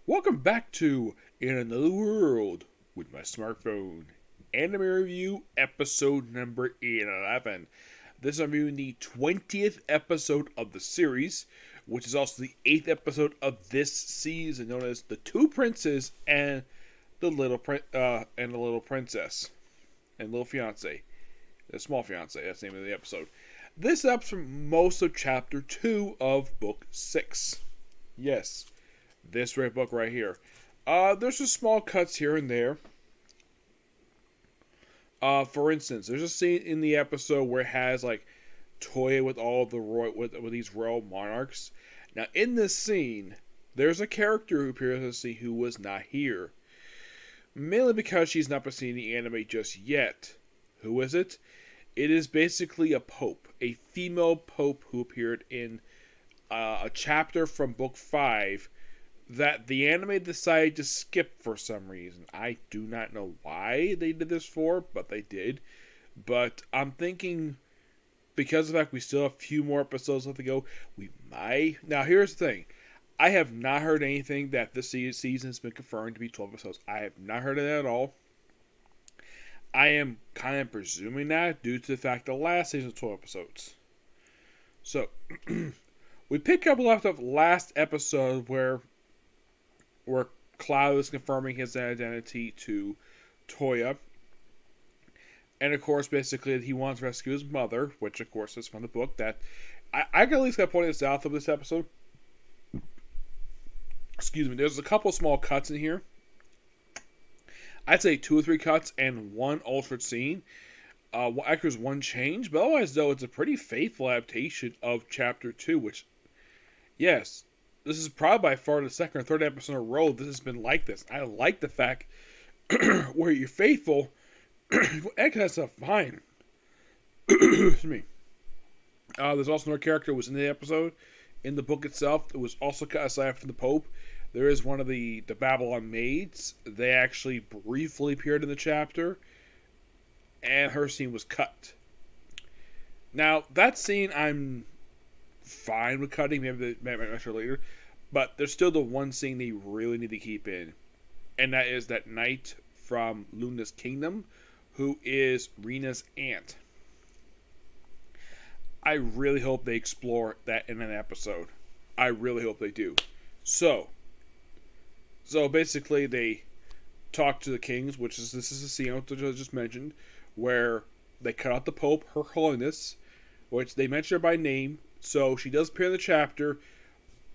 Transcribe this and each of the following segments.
Welcome back to In Another World with my smartphone. Anime review episode number 11. This is reviewing the 20th episode of the series, which is also the 8th episode of this season, known as The Two Princes and the Little Princess and Little Fiancée. The Small Fiancée, that's the name of the episode. This is from most of chapter 2 of book 6. Yes. This red book right here. There's just small cuts here and there. For instance, there's a scene in the episode where it has like Toya with all of the with these royal monarchs. Now, in this scene, there's a character who appears to see who was not here, mainly because she's not been seen in the anime just yet. Who is it? It is basically a pope, a female pope who appeared in a chapter from book 5. That the anime decided to skip for some reason. I do not know why they did this for, but they did. But I'm thinking, because of the fact we still have a few more episodes left to go, we might. Now, here's the thing. I have not heard anything that this season has been confirmed to be 12 episodes. I have not heard of that at all. I am kind of presuming that due to the fact the last season was 12 episodes. So, we pick up left off last episode where Cloud is confirming his identity to Toya. And of course, basically, he wants to rescue his mother, which of course is from the book. That I can at least point this out of this episode. Excuse me, there's a couple small cuts in here. I'd say 2 or 3 cuts and 1 altered scene. There's 1 change, but otherwise, though, it's a pretty faithful adaptation of Chapter 2, which, yes, this is probably by far the second or third episode in a row this has been like this. I like the fact where you're faithful, that's fine. Excuse me. There's also another character who was in the episode. In the book itself, it was also cut aside from the Pope. There is one of the Babylon maids. They actually briefly appeared in the chapter, and her scene was cut. Now, that scene I'm fine with cutting, maybe mention later, but there's still the one scene they really need to keep in, and that is that knight from Luna's kingdom, who is Rena's aunt. I really hope they explore that in an episode. I really hope they do. So basically they talk to the kings, this is a scene I just mentioned, where they cut out the Pope, Her Holiness, which they mention her by name. So she does appear in the chapter,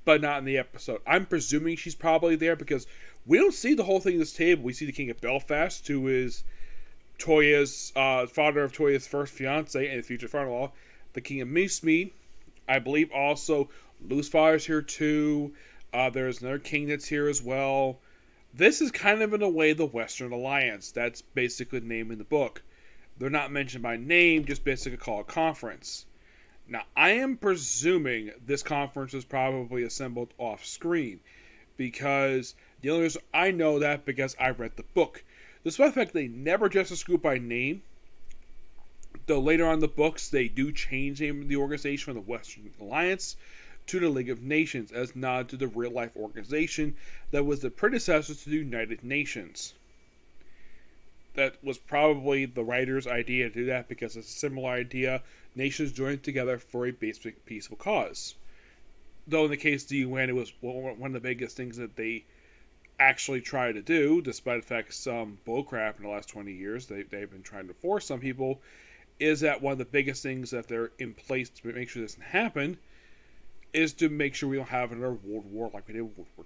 but not in the episode. I'm presuming she's probably there because we don't see the whole thing at this table. We see the King of Belfast, who is Toya's father of Toya's first fiance and future father-in-law. The King of Meesmead. I believe also Lucifer's here too. There's another king that's here as well. This is kind of in a way the Western Alliance. That's basically the name in the book. They're not mentioned by name, just basically called a conference. Now, I am presuming this conference is probably assembled off screen, because the only reason I know that because I read the book. Despite the fact they never address this group by name, though later on in the books they do change the name of the organization from the Western Alliance to the League of Nations, as nod to the real life organization that was the predecessor to the United Nations. That was probably the writer's idea to do that because it's a similar idea. Nations joined together for a basic peaceful cause. Though in the case of the UN, it was one of the biggest things that they actually tried to do, despite the fact some bullcrap in the last 20 years they've been trying to force some people, is that one of the biggest things that they're in place to make sure this doesn't happen is to make sure we don't have another World War like we did with World War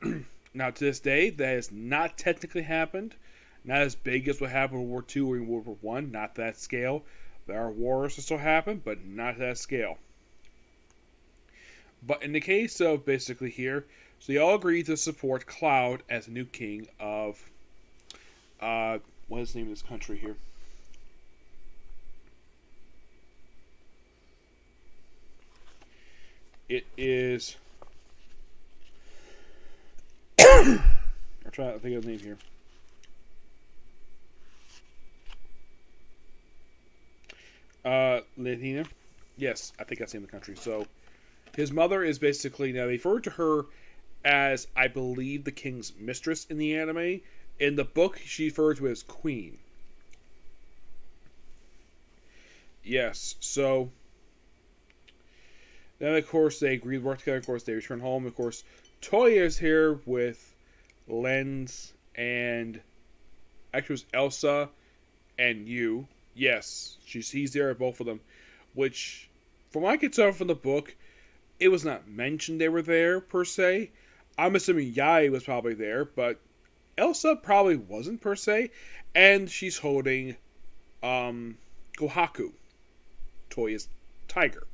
II. Now, to this day, that has not technically happened. Not as big as what happened in World War II or in World War I. Not that scale. There are wars that still happen, but not that scale. But in the case of basically here, so they all agreed to support Cloud as the new king of, what is the name of this country here? It is, I'm trying to think of the name here. Latina. Yes, I think that's the name of the country. So, his mother is basically, now they refer to her as, I believe, the king's mistress in the anime. In the book, she's referred to as queen. Yes, so then of course they agree to work together. Of course they return home. Of course, Toya is here with Lens and actually it was Elsa and you. Yes, he's there at both of them. Which, from what I could tell from the book, it was not mentioned they were there per se. I'm assuming Yai was probably there, but Elsa probably wasn't per se. And she's holding Kohaku, Toya's tiger.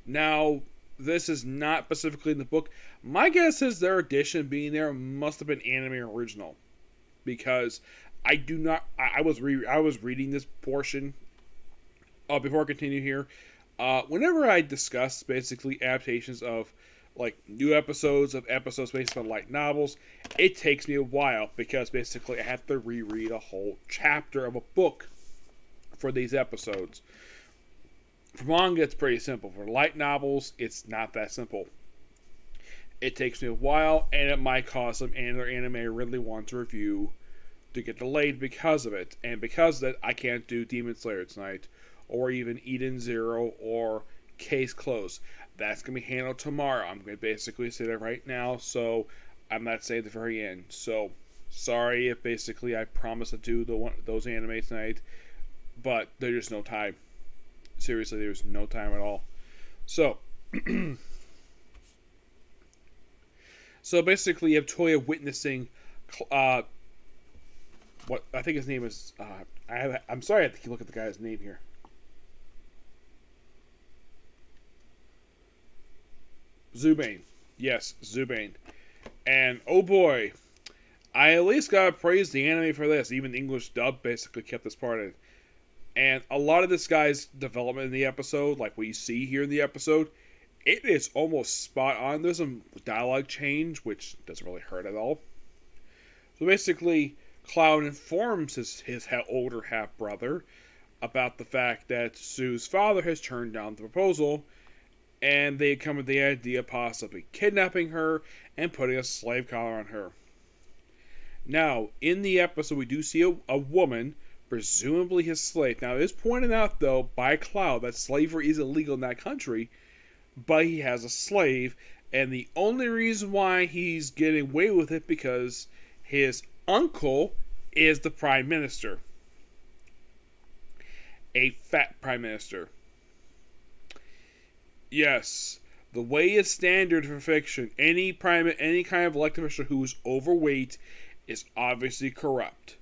Now, this is not specifically in the book. My guess is their addition being there must have been anime original, because I do not. I was reading this portion before I continue here. Whenever I discuss basically adaptations of like new episodes of episodes based on light novels, it takes me a while because basically I have to reread a whole chapter of a book for these episodes. For manga, it's pretty simple. For light novels, it's not that simple. It takes me a while, and it might cause some other anime I really want to review to get delayed because of it. And because of that, I can't do Demon Slayer tonight, or even Eden Zero, or Case Closed. That's going to be handled tomorrow. I'm going to basically say that right now, so I'm not saying at the very end. So, sorry if basically I promised to do those anime tonight, but there's just no time. Seriously, there's no time at all. So, so basically, you have Toya witnessing what I think his name is. I'm sorry, I have to look at the guy's name here. Zubane. Yes, Zubane. And oh boy, I at least gotta praise the anime for this. Even the English dub basically kept this part in. And a lot of this guy's development in the episode, like what you see here in the episode, it is almost spot on. There's some dialogue change, which doesn't really hurt at all. So basically, Cloud informs his older half-brother about the fact that Sue's father has turned down the proposal, and they come with the idea of possibly kidnapping her and putting a slave collar on her. Now, in the episode, we do see a woman, presumably his slave. Now, it is pointed out, though, by Cloud that slavery is illegal in that country, but he has a slave, and the only reason why he's getting away with it because his uncle is the prime minister. A fat prime minister. Yes, the way it's standard for fiction, any kind of elected official who is overweight is obviously corrupt.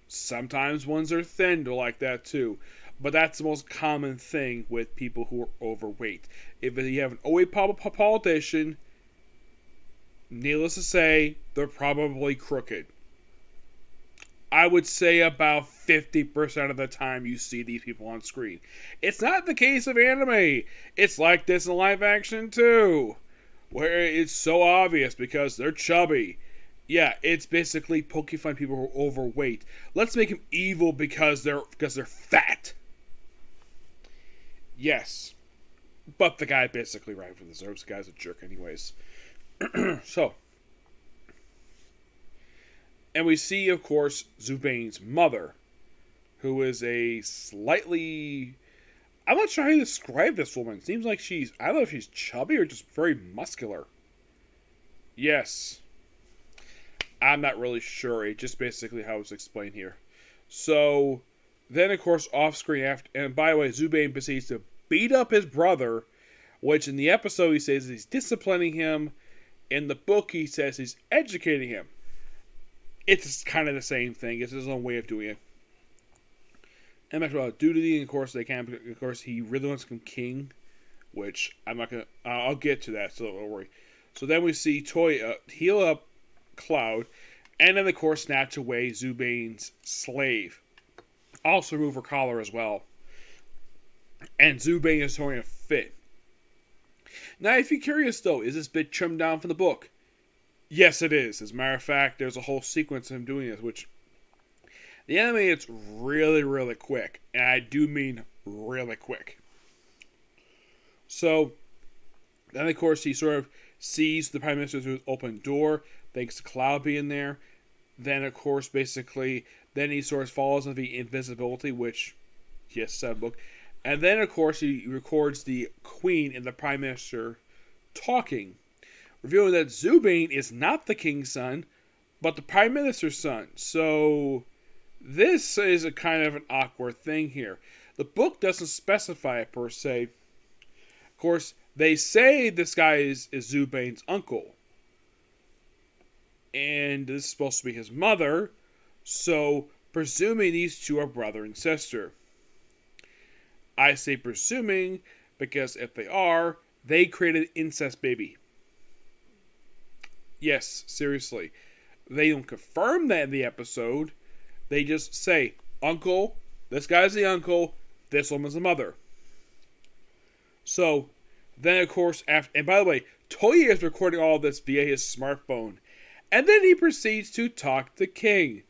Sometimes ones are thin, they're like that too. But that's the most common thing with people who are overweight. If you have an overweight politician, needless to say, they're probably crooked. I would say about 50% of the time you see these people on screen. It's not the case of anime. It's like this in live action too, where it's so obvious because they're chubby. Yeah, it's basically poking fun people who are overweight. Let's make them evil because they're fat. Yes. But the guy basically rightfully deserves. The guy's a jerk anyways. So. And we see, of course, Zubane's mother, who is a slightly... I'm not sure how to describe this woman. Seems like I don't know if she's chubby or just very muscular. Yes. I'm not really sure. It's just basically how it's explained here. So, then of course off screen after, and by the way, Zubane proceeds to beat up his brother, which in the episode he says he's disciplining him. In the book he says he's educating him. It's kind of the same thing. It's his own way of doing it. And back about duty, and of course they can't. Of course he really wants to become king, which I'm not gonna. I'll get to that, so don't worry. So then we see Toya heal up Cloud, and then of course snatch away Zubane's slave. Also remove her collar as well. And Zubane is throwing a fit. Now, if you're curious though, is this bit trimmed down from the book? Yes, it is. As a matter of fact, there's a whole sequence of him doing this, which the anime is really, really quick. And I do mean really quick. So, then of course he sort of sees the Prime Minister through an open door, thanks to Cloud being there. Then, of course, basically, then he sort of falls into the invisibility, which, yes, sad book. And then, of course, he records the Queen and the Prime Minister talking, revealing that Zubane is not the King's son, but the Prime Minister's son. So, this is a kind of an awkward thing here. The book doesn't specify it per se. Of course, they say this guy is Zubane's uncle. And this is supposed to be his mother. So, presuming these two are brother and sister. I say presuming because if they are, they created an incest baby. Yes, seriously. They don't confirm that in the episode. They just say, uncle, this guy's the uncle, this woman's the mother. So, then of course, and by the way, Toya is recording all this via his smartphone. And then he proceeds to talk to King.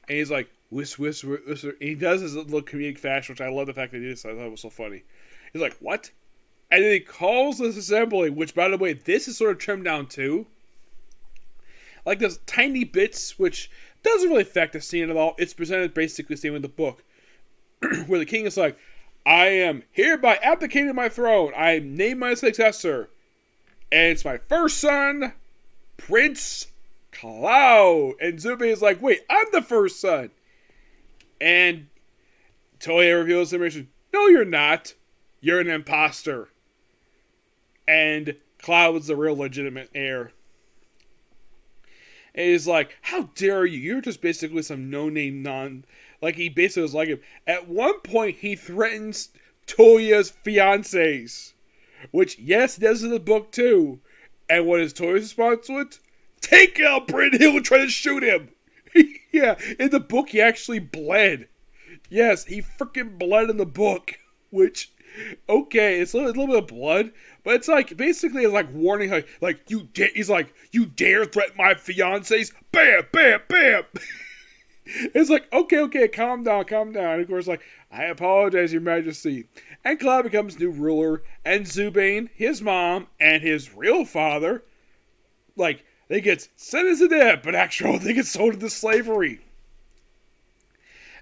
And he's like, whisper, whisper, whisper. And he does his little comedic fashion, which I love the fact that he did this. I thought it was so funny. He's like, what? And then he calls this assembly, which, by the way, this is sort of trimmed down too. Like those tiny bits, which doesn't really affect the scene at all. It's presented basically the same in the book. Where the king is like, I am hereby abdicating my throne. I name my successor. And it's my first son, Prince Cloud. And Zubane is like, wait, I'm the first son. And Toya reveals the information. No, you're not. You're an imposter. And Cloud was the real legitimate heir. And he's like, how dare you? You're just basically some no-name Like, he basically was like him. At one point, he threatens Toya's fiancés. Which, yes, he does in the book, too. And what is Toya's response to it? Take out Bryn Hill and try to shoot him. Yeah, in the book, he actually bled. Yes, he freaking bled in the book. Which, okay, it's a little bit of blood. But it's like, basically, it's like warning, he's like, you dare threaten my fiancés? Bam, bam, bam. It's like, okay, calm down. And of course, like, I apologize, Your Majesty. And Cloud becomes new ruler. And Zubane, his mom, and his real father, like, they get sentenced to death, but actually, they get sold into slavery.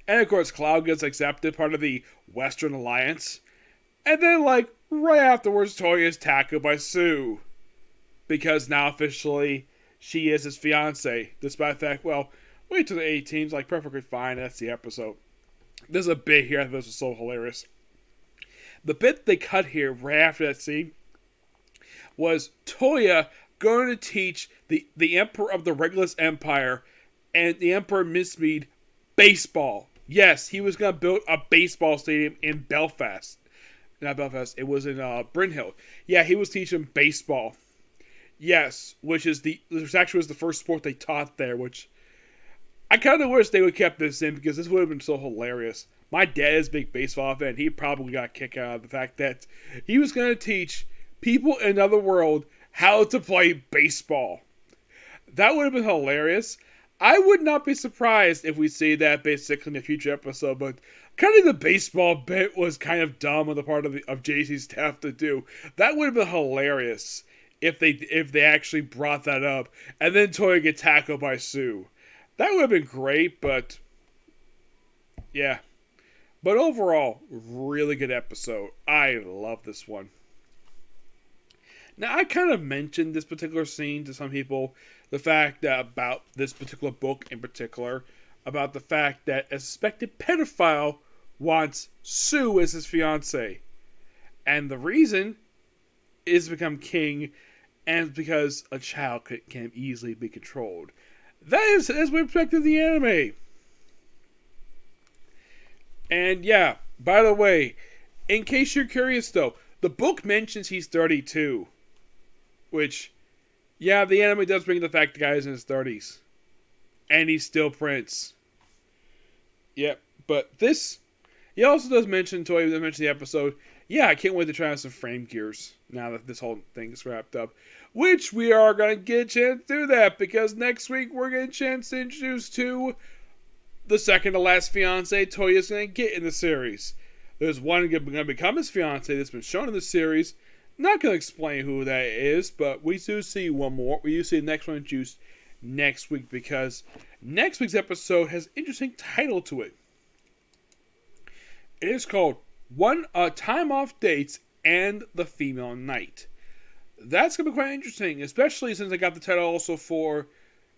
And of course, Cloud gets accepted, part of the Western Alliance. And then, like, right afterwards, Toya is tackled by Sue. Because now, officially, she is his fiancé. Despite the fact, well, wait till the 18's, like, perfectly fine. That's the episode. There's a bit here I thought this was so hilarious. The bit they cut here, right after that scene, was Toya going to teach the Emperor of the Regulus Empire and the Emperor Mismead baseball. Yes, he was going to build a baseball stadium in Belfast. Not Belfast, it was in Brynhill. Yeah, he was teaching baseball. Yes, which actually was the first sport they taught there, which I kind of wish they would have kept this in because this would have been so hilarious. My dad is a big baseball fan. He probably got a kick out of the fact that he was going to teach people in another world how to play baseball. That would have been hilarious. I would not be surprised if we see that basically in a future episode, but kind of the baseball bit was kind of dumb on the part of JC's staff to do. That would have been hilarious if they actually brought that up, and then Toya get tackled by Sue. That would have been great, but yeah. But overall, really good episode. I love this one. Now, I kind of mentioned this particular scene to some people, the fact that about this particular book in particular, about the fact that a suspected pedophile wants Sue as his fiancée. And the reason is to become king, and because a child can easily be controlled. That is as we expected the anime. And yeah, by the way, in case you're curious though, the book mentions he's 32. Which, yeah, the anime does bring the fact the guy is in his 30s. And he's still Prince. Yep, but this, he also does mention, Toy mentioned the episode, yeah, I can't wait to try out some frame gears now that this whole thing is wrapped up. Which we are going to get a chance to do that, because next week we're getting a chance to introduce to the second to last fiancé Toya's going to get in the series. There's one going to become his fiancé that's been shown in the series. Not going to explain who that is, but we do see one more. We do see the next one introduced next week because next week's episode has an interesting title to it. It is called Time Off Dates and the Female Knight. That's going to be quite interesting, especially since I got the title also for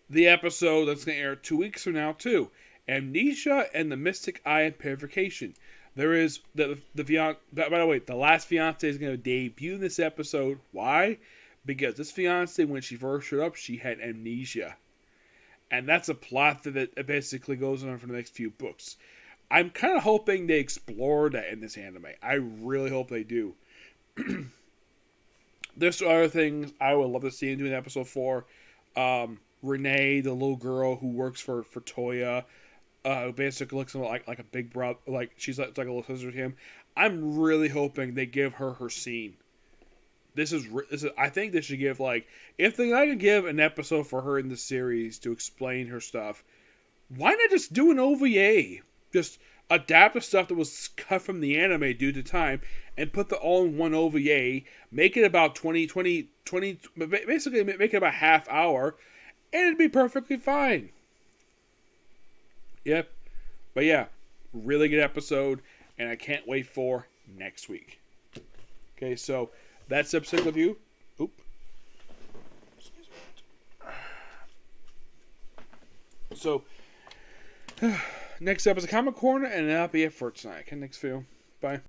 the episode that's going to air 2 weeks from now, too. Amnesia and the Mystic Eye and Purification. There is by the way, the last Fiancée is going to debut in this episode. Why? Because this Fiancée, when she first showed up, she had amnesia. And that's a plot that basically goes on for the next few books. I'm kind of hoping they explore that in this anime. I really hope they do. There's other things I would love to see in doing episode 4. Renee, the little girl who works for Toya, basically looks like a big brother, like she's like a little sister to him. I'm really hoping they give her scene. This is I think they should give if I could give an episode for her in the series to explain her stuff. Why not just do an OVA? Just adapt the stuff that was cut from the anime due to time and put the all-in-one OVA. Make it about 20, basically make it about half hour, and it'd be perfectly fine. Yep. But yeah, really good episode, and I can't wait for next week. Okay, so that's episode review. Oop. So, next up is a Comic Corner, and that'll be it for tonight. Okay, next video. Bye.